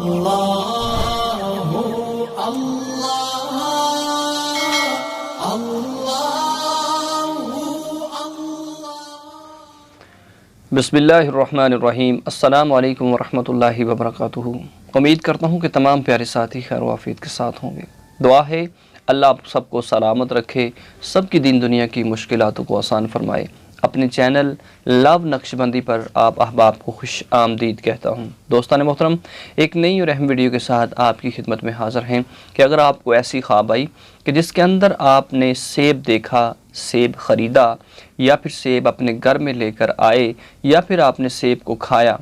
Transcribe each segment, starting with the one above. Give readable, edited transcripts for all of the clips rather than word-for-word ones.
बिस्मिल्लाहिर्रहमानिर्रहीम। अस्सलामु अलैकुम वरहमतुल्लाहि वबरकातुहू। उम्मीद करता हूँ कि तमाम प्यारे साथी खैर व आफियत के साथ होंगे। दुआ है अल्लाह आप सबको सलामत रखे, सबकी दीन दुनिया की मुश्किलातों को आसान फरमाए। अपने चैनल लव नक्शबंदी पर आप अहबाब को खुश आमदीद कहता हूँ। दोस्तान मोहतरम, एक नई और अहम वीडियो के साथ आपकी खिदमत में हाज़िर हैं कि अगर आपको ऐसी ख्वाब आई कि जिसके अंदर आपने सेब देखा, सेब ख़रीदा या फिर सेब अपने घर में लेकर आए या फिर आपने सेब को खाया,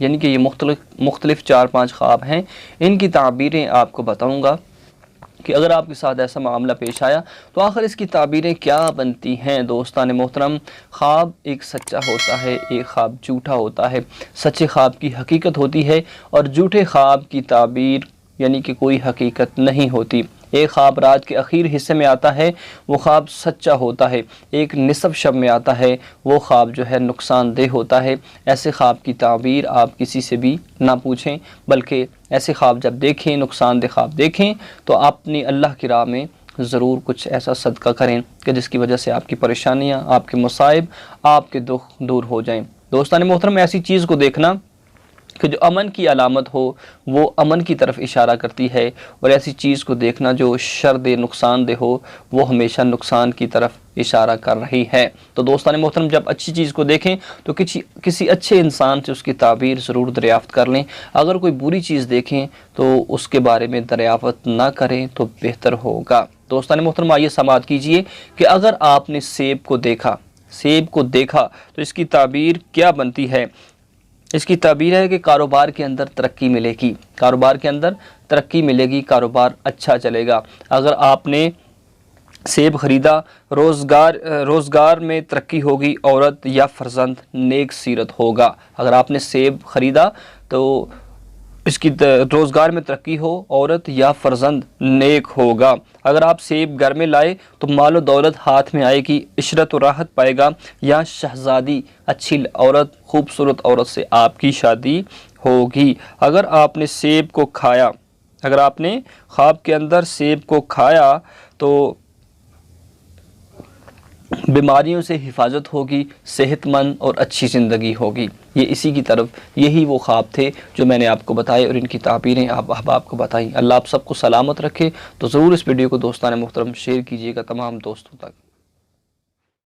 यानी कि ये मुख्तलिफ़ 4-5 ख्वाब हैं। इनकी ताबीरें आपको बताऊँगा कि अगर आपके साथ ऐसा मामला पेश आया तो आखिर इसकी ताबीरें क्या बनती हैं। दोस्तान मोहतरम, ख्वाब एक सच्चा होता है, एक ख्वाब झूठा होता है। सच्चे ख्वाब की हकीकत होती है और झूठे ख्वाब की ताबीर यानी कि कोई हकीकत नहीं होती। एक ख्वाब रात के आखिर हिस्से में आता है, वो ख्वाब सच्चा होता है। एक निसफ शब में आता है, वो ख्वाब जो है नुकसानदेह होता है। ऐसे ख्वाब की ताबीर आप किसी से भी ना पूछें, बल्कि ऐसे ख्वाब जब देखें, नुकसानदेह ख्वाब देखें, तो अपनी अल्लाह की राह में ज़रूर कुछ ऐसा सदका करें कि जिसकी वजह से आपकी परेशानियाँ, आपके मसाइब, आपके दुख दूर हो जाएँ। दोस्तान मोहतरम, ऐसी चीज़ को देखना कि जो अमन की अलामत हो वो अमन की तरफ इशारा करती है, और ऐसी चीज़ को देखना जो शर्द नुकसानदेह हो वो हमेशा नुकसान की तरफ इशारा कर रही है। तो दोस्तान मोहतरम, जब अच्छी चीज़ को देखें तो किसी अच्छे इंसान से उसकी ताबीर ज़रूर दरियाफ़्त कर लें। अगर कोई बुरी चीज़ देखें तो उसके बारे में दरियाफ़्त ना करें तो बेहतर होगा। दोस्तान मोहतरम, आइए समाअत कीजिए कि अगर आपने सेब को देखा तो इसकी ताबीर क्या बनती है। इसकी ताबीर है कि कारोबार के अंदर तरक्की मिलेगी, कारोबार अच्छा चलेगा। अगर आपने सेब ख़रीदा, रोज़गार में तरक्की होगी, औरत या फ़र्जंद नेक सीरत होगा। अगर आपने सेब ख़रीदा तो इसकी रोज़गार में तरक्की हो, औरत या फ़र्जंद नेक होगा। अगर आप सेब घर में लाए तो मालो दौलत हाथ में आएगी, इशरत और राहत पाएगा, या शहज़ादी अच्छी औरत, खूबसूरत औरत से आपकी शादी होगी। अगर आपने सेब को खाया, अगर आपने ख्वाब के अंदर सेब को खाया तो बीमारियों से हिफाजत होगी, सेहतमंद और अच्छी ज़िंदगी होगी। ये इसी की तरफ, यही वो ख्वाब थे जो मैंने आपको बताए और इनकी ताबीरें आप अहबाब को बताई। अल्लाह आप सबको सलामत रखे। तो ज़रूर इस वीडियो को दोस्तान मोहतरम शेयर कीजिएगा तमाम दोस्तों तक।